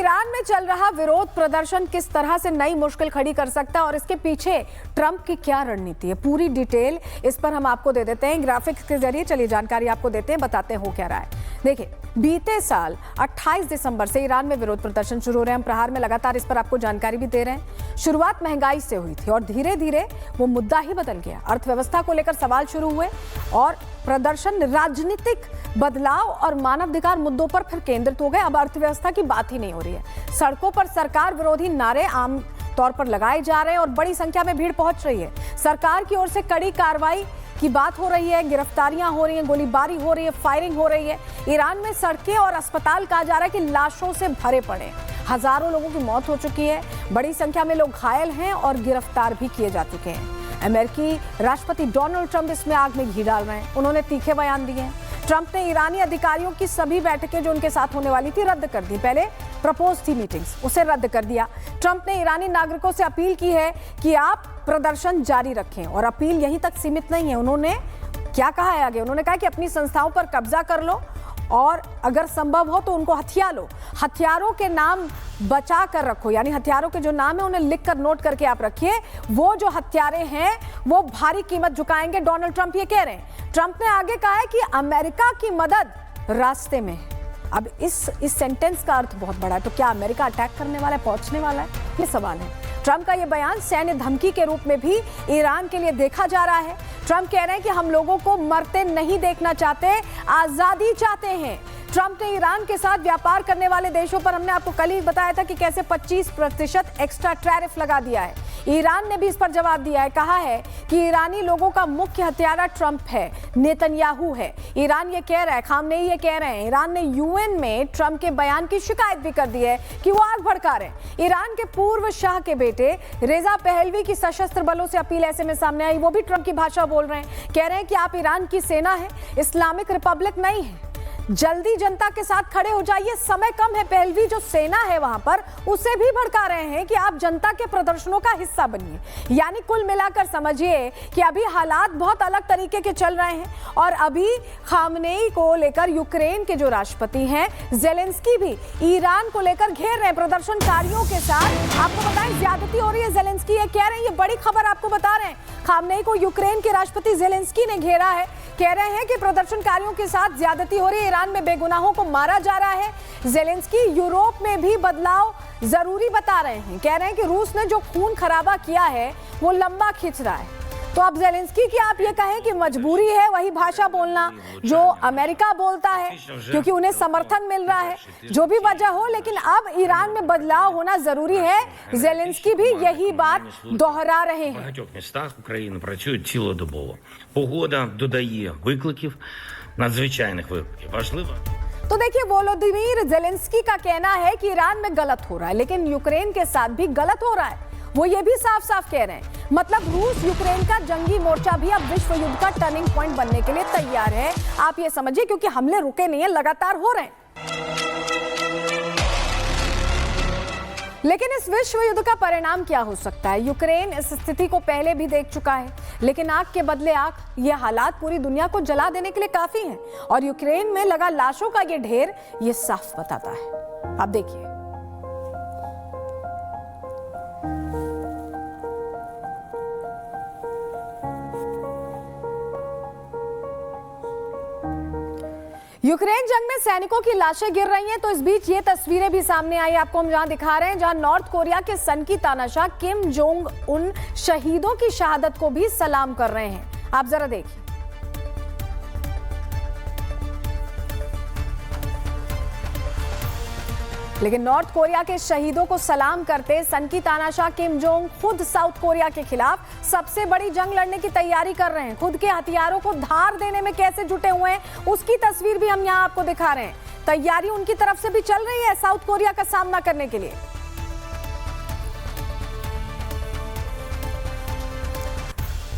Iran में चल रहा विरोध प्रदर्शन किस तरह से नई मुश्किल खड़ी कर सकता है और इसके पीछे ट्रंप की क्या रणनीति है, पूरी डिटेल इस पर हम आपको दे देते हैं ग्राफिक्स के जरिए। चलिए जानकारी आपको देते हैं, बताते हैं हो क्या रहा है। देखिए, बीते साल 28 दिसंबर से ईरान में विरोध प्रदर्शन शुरू हो रहे हैं। हम प्रहार में लगातार इस पर आपको जानकारी भी दे रहे हैं। शुरुआत महंगाई से हुई थी और धीरे धीरे वो मुद्दा ही बदल गया। अर्थव्यवस्था को लेकर सवाल शुरू हुए और प्रदर्शन राजनीतिक बदलाव और मानवाधिकार मुद्दों पर फिर केंद्रित हो गए। अब अर्थव्यवस्था की बात ही नहीं हो रही है। सड़कों पर सरकार विरोधी नारे आम तौर पर लगाए जा रहे हैं और बड़ी संख्या में भीड़ पहुंच रही है। सरकार की ओर से कड़ी कार्रवाई की बात हो रही है, गिरफ्तारियां हो रही हैं, गोलीबारी हो रही है, फायरिंग हो रही है। ईरान में सड़कें और अस्पताल कहा जा रहा है कि लाशों से भरे पड़े। हजारों लोगों की मौत हो चुकी है, बड़ी संख्या में लोग घायल हैं और गिरफ्तार भी किए जा चुके हैं। अमेरिकी राष्ट्रपति डोनाल्ड ट्रंप इसमें आग में घी डाल रहे हैं। उन्होंने तीखे बयान दिए हैं। ट्रंप ने ईरानी अधिकारियों की सभी बैठकें जो उनके साथ होने वाली थी रद्द कर दी। पहले प्रपोज थी मीटिंग्स, उसे रद्द कर दिया। ट्रंप ने ईरानी नागरिकों से अपील की है कि आप प्रदर्शन जारी रखें और अपील यहीं तक सीमित नहीं है। उन्होंने क्या कहा है आगे? उन्होंने कहा कि अपनी संस्थाओं पर कब्जा कर लो और अगर संभव हो तो उनको हथिया लो। हथियारों के नाम बचा कर रखो, यानी हथियारों के जो नाम है उन्हें लिखकर नोट करके आप रखिए। वो जो हथियारे हैं वो भारी कीमत झुकाएंगे, डोनाल्ड ट्रंप ये कह रहे हैं। ट्रंप ने आगे कहा है कि अमेरिका की मदद रास्ते में है। अब इस सेंटेंस का अर्थ बहुत बड़ा है। तो क्या अमेरिका अटैक करने वाला है, पहुंचने वाला है? ये सवाल है। ट्रंप का ये बयान सैन्य धमकी के रूप में भी ईरान के लिए देखा जा रहा है। ट्रंप कह रहे हैं कि हम लोगों को मरते नहीं देखना चाहते, आजादी चाहते हैं। ट्रंप ने ईरान के साथ व्यापार करने वाले देशों पर, हमने आपको कल ही बताया था कि कैसे 25% एक्स्ट्रा टैरिफ लगा दिया है। ईरान ने भी इस पर जवाब दिया है, कहा है कि ईरानी लोगों का मुख्य हथियारा ट्रंप है, नेतन्याहू है। ईरान ये कह रहा है, खामनेई ये कह रहे हैं। ईरान ने यूएन में ट्रंप के बयान की शिकायत भी कर दी है कि वो आग भड़का रहे हैं। ईरान के पूर्व शाह के बेटे रेजा पहलवी की सशस्त्र बलों से अपील ऐसे में सामने आई। वो भी ट्रंप की भाषा बोल रहे हैं, कह रहे हैं कि आप ईरान की सेना है, इस्लामिक रिपब्लिक नहीं है। जल्दी जनता के साथ खड़े हो जाइए, समय कम है। पहलवी जो सेना है वहां पर, उसे भी भड़का रहे हैं कि आप जनता के प्रदर्शनों का हिस्सा बनिए। यानी कुल मिलाकर समझिए कि अभी हालात बहुत अलग तरीके के चल रहे हैं। और अभी खामनेई को लेकर यूक्रेन के जो राष्ट्रपति हैं ज़ेलेंस्की भी ईरान को लेकर घेर रहे हैं प्रदर्शनकारियों के साथ। आपको बताएं ज्यादती हो रही है, ज़ेलेंस्की ये कह रहे हैं। ये बड़ी खबर आपको बता रहे हैं। खामनेई को यूक्रेन के राष्ट्रपति ज़ेलेंस्की ने घेरा है, कह रहे हैं कि प्रदर्शनकारियों के साथ ज्यादती हो रही है, ईरान में बेगुनाहों को मारा जा रहा है। ज़ेलेंस्की यूरोप में भी बदलाव जरूरी बता रहे हैं, कह रहे हैं कि रूस ने जो खून खराबा किया है वो लंबा खींच रहा है। तो अब ज़ेलेंस्की की आप ये कहें कि मजबूरी है वही भाषा बोलना जो अमेरिका बोलता है, क्योंकि उन्हें समर्थन मिल रहा है। जो भी वजह हो, लेकिन अब ईरान में बदलाव होना जरूरी है। ज़ेलेंस्की भी यही बात दोहरा रहे हैं। України працюють цілодобово. Погода додає викликів, надзвичайних викликів. Важливо. तो देखिए, वोलोदिमीर ज़ेलेंस्की का कहना है कि ईरान में गलत हो रहा है, लेकिन यूक्रेन के साथ भी गलत हो रहा है। वो ये भी साफ साफ कह रहे हैं, मतलब रूस यूक्रेन का जंगी मोर्चा भी अब विश्व युद्ध का टर्निंग पॉइंट बनने के लिए तैयार है। आप ये समझिए, क्योंकि हमले रुके नहीं है, लगातार हो रहे हैं। लेकिन इस विश्व युद्ध का परिणाम क्या हो सकता है? यूक्रेन इस स्थिति को पहले भी देख चुका है, लेकिन आग के बदले आग, ये हालात पूरी दुनिया को जला देने के लिए काफी हैं। और यूक्रेन में लगा लाशों का ये ढेर ये साफ बताता है। आप देखिए, यूक्रेन जंग में सैनिकों की लाशें गिर रही हैं। तो इस बीच ये तस्वीरें भी सामने आई, आपको हम जहां दिखा रहे हैं, जहां नॉर्थ कोरिया के सन की तानाशाह किम जोंग उन शहीदों की शहादत को भी सलाम कर रहे हैं। आप जरा देखिए। लेकिन नॉर्थ कोरिया के शहीदों को सलाम करते सन की तानाशाह किम जोंग खुद साउथ कोरिया के खिलाफ सबसे बड़ी जंग लड़ने की तैयारी कर रहे हैं। खुद के हथियारों को धार देने में कैसे जुटे हुए हैं, उसकी तस्वीर भी हम यहां आपको दिखा रहे हैं। तैयारी उनकी तरफ से भी चल रही है साउथ कोरिया का सामना करने के लिए।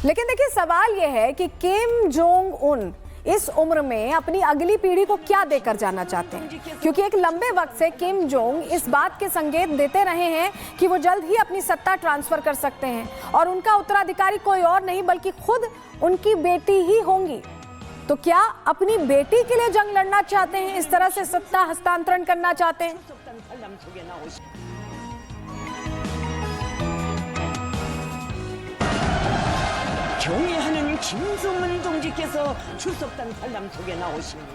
लेकिन देखिए, सवाल यह है कि किम जोंग उन इस उम्र में अपनी अगली पीढ़ी को क्या देकर जाना चाहते हैं, क्योंकि एक लंबे वक्त से किम जोंग इस बात के संकेत देते रहे हैं कि वो जल्द ही अपनी सत्ता ट्रांसफर कर सकते हैं और उनका उत्तराधिकारी कोई और नहीं बल्कि खुद उनकी बेटी ही होंगी। तो क्या अपनी बेटी के लिए जंग लड़ना चाहते हैं, इस तरह से सत्ता हस्तांतरण करना चाहते हैं? 살람 속에 나오시. 경애하는 김성문 동지께서 출석단 살람 속에 나오십니다.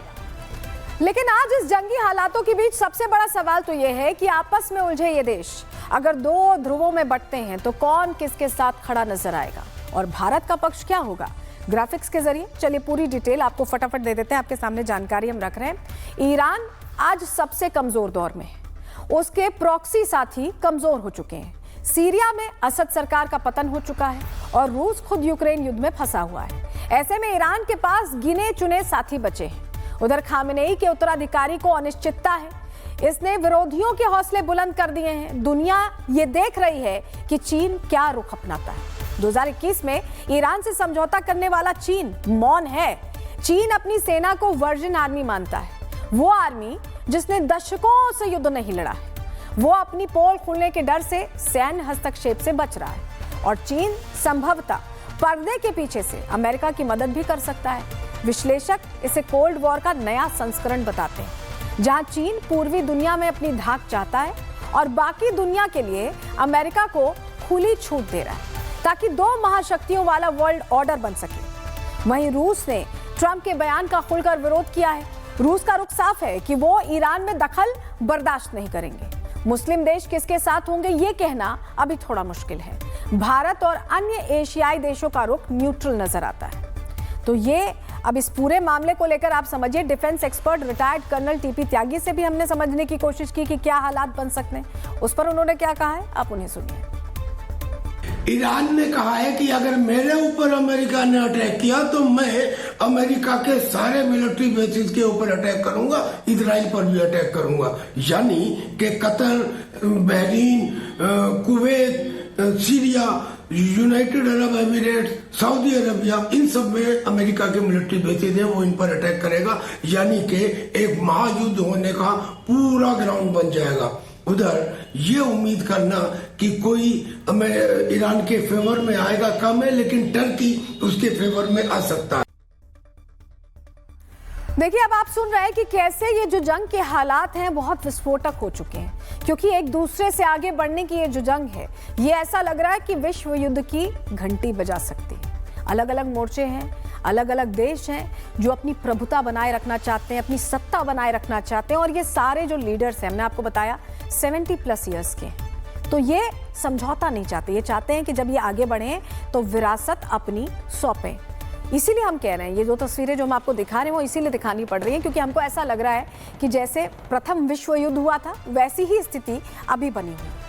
लेकिन आज इस जंगी हालातों के बीच सबसे बड़ा सवाल तो यह है कि आपस में उलझे ये देश अगर दो ध्रुवों में बंटते हैं तो कौन किसके साथ खड़ा नजर आएगा और भारत का पक्ष क्या होगा। ग्राफिक्स के जरिए चलिए पूरी डिटेल आपको फटाफट दे देते हैं। आपके सामने जानकारी हम रख रहे हैं। ईरान आज सबसे कमजोर दौर में है, उसके प्रॉक्सी साथी कमजोर हो चुके हैं। सीरिया में असद सरकार का पतन हो चुका है और रूस खुद यूक्रेन युद्ध में फंसा हुआ है। ऐसे में ईरान के पास गिने चुने साथी बचे हैं। उधर खामेनेई के उत्तराधिकारी को अनिश्चितता है, इसने विरोधियों के हौसले बुलंद कर दिए हैं। दुनिया ये देख रही है कि चीन क्या रुख अपनाता है। 2021 में ईरान से समझौता करने वाला चीन मौन है। चीन अपनी सेना को वर्जिन आर्मी मानता है, वो आर्मी जिसने दशकों से युद्ध नहीं लड़ा है। वो अपनी पोल खुलने के डर से सैन्य हस्तक्षेप से बच रहा है और चीन संभवतः पर्दे के पीछे से अमेरिका की मदद भी कर सकता है। विश्लेषक इसे कोल्ड वॉर का नया संस्करण बताते हैं, जहां चीन पूर्वी दुनिया में अपनी धाक चाहता है और बाकी दुनिया के लिए अमेरिका को खुली छूट दे रहा है ताकि दो महाशक्तियों वाला वर्ल्ड ऑर्डर बन सके। वहीं रूस ने ट्रंप के बयान का खुलकर विरोध किया है। रूस का रुख साफ है कि वो ईरान में दखल बर्दाश्त नहीं करेंगे। मुस्लिम देश किसके साथ होंगे ये कहना अभी थोड़ा मुश्किल है। भारत और अन्य एशियाई देशों का रुख न्यूट्रल नजर आता है। तो ये अब इस पूरे मामले को लेकर आप समझिए, defence expert retired colonel TP Tyagi से भी हमने समझने की कोशिश की कि क्या हालात बन सकते हैं। उस पर उन्होंने क्या कहा है, आप उन्हें सुनिए। ईरान ने कहा है कि अगर मेरे ऊपर अमेरिका ने अटैक किया तो मैं अमेरिका के सारे मिलिट्री बेसिस के ऊपर अटैक करूंगा, इजराइल पर भी अटैक करूंगा। यानी कि Qatar, Bahrain, Kuwait, Syria, United Arab Emirates, Saudi Arabia, इन सब में अमेरिका के मिलिट्री बेसिस है, वो इन पर अटैक करेगा। यानी कि एक महायुद्ध होने का पूरा ग्राउंड बन जाएगा। उधर ये उम्मीद करना कि कोई ईरान के फेवर में आएगा कम है, लेकिन टर्की उसके फेवर में आ सकता है। देखिए, अब आप सुन रहे हैं कि कैसे ये जो जंग के हालात हैं बहुत विस्फोटक हो चुके हैं, क्योंकि एक दूसरे से आगे बढ़ने की ये जो जंग है, ये ऐसा लग रहा है कि विश्व युद्ध की घंटी बजा सकती है। अलग अलग मोर्चे हैं, अलग अलग देश हैं जो अपनी प्रभुता बनाए रखना चाहते हैं, अपनी सत्ता बनाए रखना चाहते हैं। और ये सारे जो लीडर्स हैं, हमने आपको बताया 70+ ईयर्स के, तो ये समझौता नहीं चाहते। ये चाहते हैं कि जब ये आगे बढ़ें तो विरासत अपनी सौंपें। इसीलिए हम कह रहे हैं, ये जो तस्वीरें जो हम आपको दिखा रहे हैं वो इसीलिए दिखानी पड़ रही है क्योंकि हमको ऐसा लग रहा है कि जैसे प्रथम विश्व युद्ध हुआ था वैसी ही स्थिति अभी बनी हुई है।